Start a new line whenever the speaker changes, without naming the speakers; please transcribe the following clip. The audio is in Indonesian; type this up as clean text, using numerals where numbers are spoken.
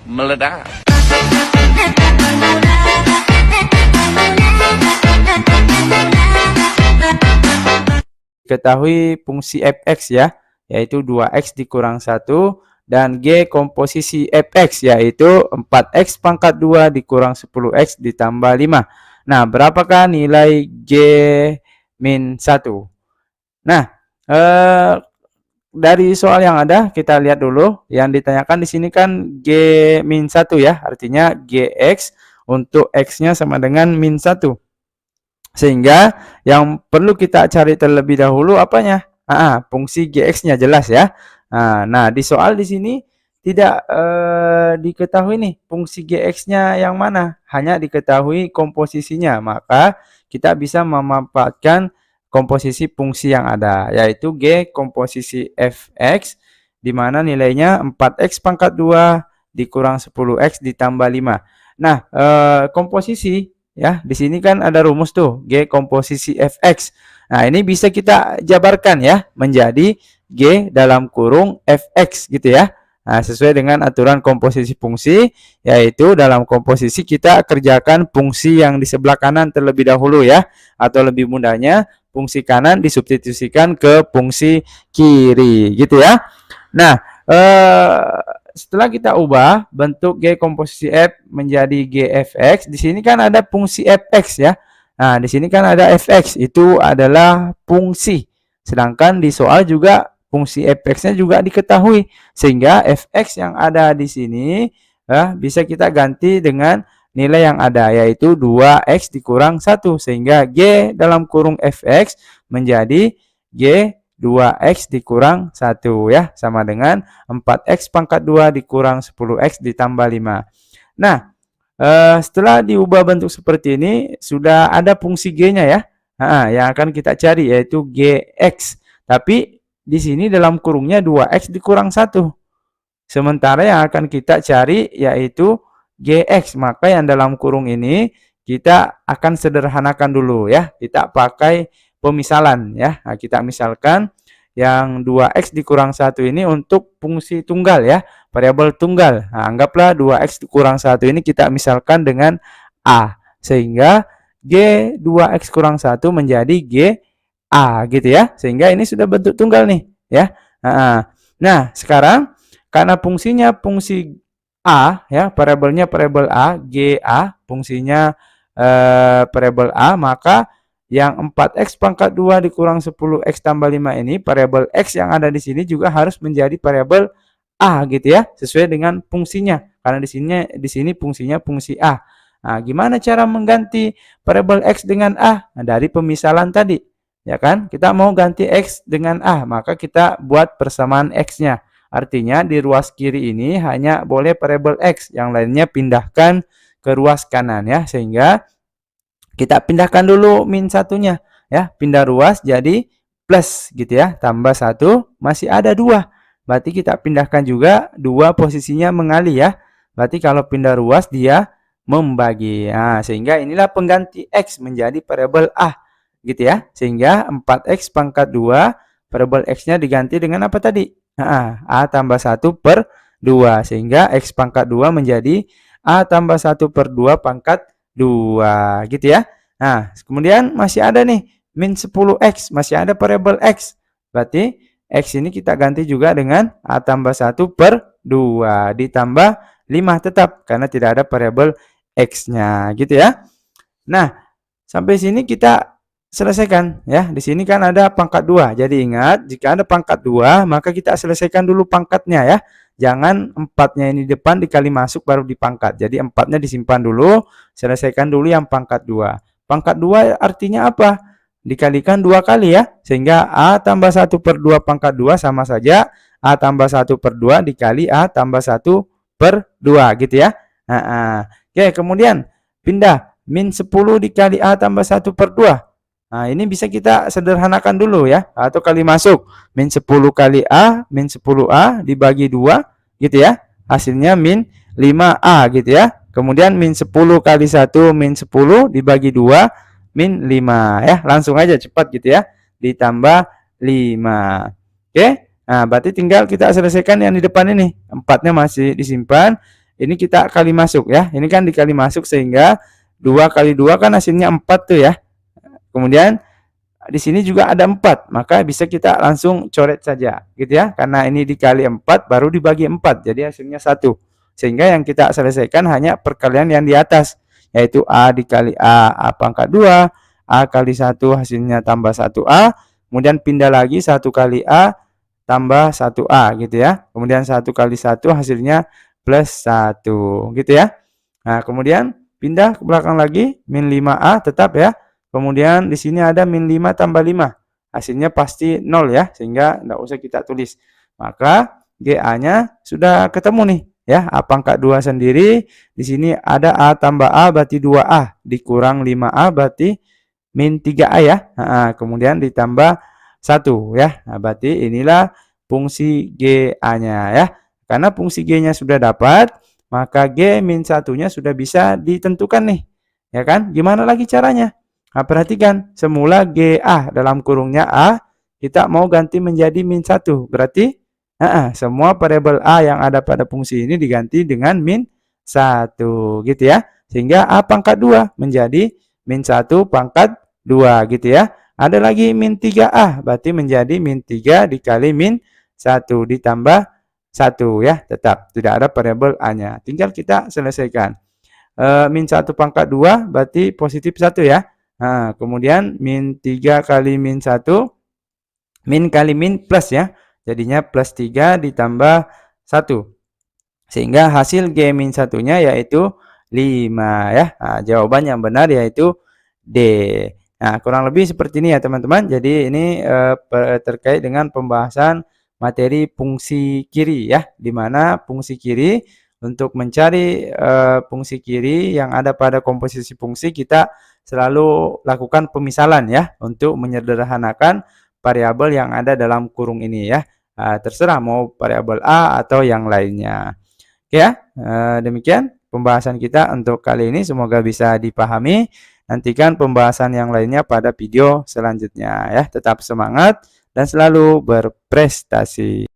Meledak.
Ketahui fungsi fx ya, yaitu 2x dikurang 1, dan G komposisi fx, yaitu 4x pangkat 2 dikurang 10x ditambah 5. Nah, berapakah nilai G min 1? Nah, dari soal yang ada, kita lihat dulu. Yang ditanyakan di sini kan G min 1 ya, artinya Gx untuk X-nya sama dengan min 1. Sehingga yang perlu kita cari terlebih dahulu apanya? Fungsi Gx-nya jelas ya. Nah, di soal di sini tidak diketahui nih fungsi Gx-nya yang mana, hanya diketahui komposisinya. Maka kita bisa memanfaatkan komposisi fungsi yang ada, yaitu G komposisi fx, di mana nilainya 4x pangkat 2 dikurang 10x ditambah 5. Nah, komposisi ya, di sini kan ada rumus tuh, G komposisi fx. Nah, ini bisa kita jabarkan ya menjadi G dalam kurung fx gitu ya. Nah, sesuai dengan aturan komposisi fungsi, yaitu dalam komposisi kita kerjakan fungsi yang di sebelah kanan terlebih dahulu ya, atau lebih mudahnya fungsi kanan disubstitusikan ke fungsi kiri gitu ya. Nah, setelah kita ubah bentuk G komposisi F menjadi Gfx, di sini kan ada fungsi fx ya. Nah, di sini kan ada fx, itu adalah fungsi. Sedangkan di soal juga fungsi fx-nya juga diketahui, sehingga fx yang ada di sini bisa kita ganti dengan nilai yang ada, yaitu 2x dikurang 1, sehingga G dalam kurung fx menjadi G 2x dikurang 1 ya, sama dengan 4x pangkat 2 dikurang 10x ditambah 5. Nah, setelah diubah bentuk seperti ini, sudah ada fungsi G-nya ya, yang akan kita cari, yaitu Gx. Tapi di sini dalam kurungnya 2x dikurang 1. Sementara yang akan kita cari yaitu Gx, maka yang dalam kurung ini kita akan sederhanakan dulu ya. Kita pakai pemisalan ya. Nah, kita misalkan yang 2x dikurang 1 ini untuk fungsi tunggal ya, variabel tunggal. Nah, anggaplah 2x dikurang 1 ini kita misalkan dengan A, sehingga G 2x kurang 1 menjadi G A gitu ya. Sehingga ini sudah bentuk tunggal nih ya. Nah, sekarang karena fungsinya fungsi A ya, variabelnya variabel A, G A, fungsinya variabel A, maka yang 4x pangkat 2 dikurang 10x tambah 5 ini, variabel x yang ada di sini juga harus menjadi variabel A gitu ya, sesuai dengan fungsinya. Karena di sini fungsinya fungsi A. Nah, gimana cara mengganti variabel x dengan A? Nah, dari pemisalan tadi. Ya kan? Kita mau ganti x dengan A, maka kita buat persamaan x-nya. Artinya di ruas kiri ini hanya boleh variabel x, yang lainnya pindahkan ke ruas kanan ya, sehingga kita pindahkan dulu min satunya ya, pindah ruas jadi plus gitu ya, tambah 1 masih ada 2. Berarti kita pindahkan juga 2, posisinya mengalih ya. Berarti kalau pindah ruas dia membagi. Nah, sehingga inilah pengganti x menjadi variabel A gitu ya. Sehingga 4x pangkat 2 variabel x-nya diganti dengan apa tadi? A tambah 1 per 2, sehingga x pangkat 2 menjadi A tambah 1 per 2 pangkat 2 gitu ya. Nah, kemudian masih ada nih min 10x, masih ada variabel x. Berarti x ini kita ganti juga dengan A tambah 1 per 2 ditambah 5 tetap, karena tidak ada variabel x-nya gitu ya. Nah, sampai sini kita selesaikan ya. Di sini kan ada pangkat 2. Jadi ingat, jika ada pangkat 2, maka kita selesaikan dulu pangkatnya ya. Jangan 4-nya ini depan dikali masuk baru dipangkat. Jadi 4-nya disimpan dulu, selesaikan dulu yang pangkat 2. Pangkat 2 artinya apa? Dikalikan 2 kali ya. Sehingga A tambah 1 per 2 pangkat 2 sama saja A tambah 1 per 2 dikali A tambah 1 per 2 gitu ya. Oke, kemudian pindah min 10 dikali A tambah 1 per 2. Nah, ini bisa kita sederhanakan dulu ya, atau kali masuk. Min 10 kali A, min 10A dibagi 2 gitu ya. Hasilnya min 5A gitu ya. Kemudian min 10 kali 1 min 10 dibagi 2 min 5 ya. Langsung aja cepat gitu ya. Ditambah 5. Oke. Nah, berarti tinggal kita selesaikan yang di depan ini. 4-nya masih disimpan. Ini kita kali masuk ya. Ini kan dikali masuk sehingga 2 kali 2 kan hasilnya 4 tuh ya. Kemudian di sini juga ada 4, maka bisa kita langsung coret saja gitu ya. Karena ini dikali 4 baru dibagi 4, jadi hasilnya 1. Sehingga yang kita selesaikan hanya perkalian yang di atas, yaitu A dikali A pangkat 2, A kali 1 hasilnya tambah 1A, kemudian pindah lagi 1 kali A tambah 1A gitu ya. Kemudian 1 kali 1 hasilnya plus 1 gitu ya. Nah, kemudian pindah ke belakang lagi, min 5A tetap ya. Kemudian di sini ada min 5 tambah 5. Hasilnya pasti 0 ya, sehingga tidak usah kita tulis. Maka GA-nya sudah ketemu nih ya. A pangkat 2 sendiri, di sini ada A tambah A berarti 2A, dikurang 5A berarti min 3A ya. Nah, kemudian ditambah 1 ya. Nah, berarti inilah fungsi GA-nya ya. Karena fungsi G-nya sudah dapat, maka G min 1-nya sudah bisa ditentukan nih. Ya kan? Gimana lagi caranya? Nah, perhatikan, semula GA dalam kurungnya A, kita mau ganti menjadi min 1. Berarti semua variabel A yang ada pada fungsi ini diganti dengan min 1 gitu ya. Sehingga A pangkat 2 menjadi min 1 pangkat 2 gitu ya. Ada lagi min 3A, berarti menjadi min 3 dikali min 1 ditambah 1 ya, tetap tidak ada variabel A-nya. Tinggal kita selesaikan. Min 1 pangkat 2 berarti positif 1 ya. Nah, kemudian min 3 kali min 1, min kali min plus ya. Jadinya plus 3 ditambah 1. Sehingga hasil G min 1-nya yaitu 5 ya. Nah, jawaban yang benar yaitu D. Nah, kurang lebih seperti ini ya teman-teman. Jadi ini terkait dengan pembahasan materi fungsi kiri ya, di mana fungsi kiri untuk mencari fungsi kiri yang ada pada komposisi fungsi kita selalu lakukan pemisalan ya, untuk menyederhanakan variabel yang ada dalam kurung ini ya. Terserah mau variabel A atau yang lainnya. Oke ya, demikian pembahasan kita untuk kali ini, semoga bisa dipahami. Nantikan pembahasan yang lainnya pada video selanjutnya ya. Tetap semangat dan selalu berprestasi.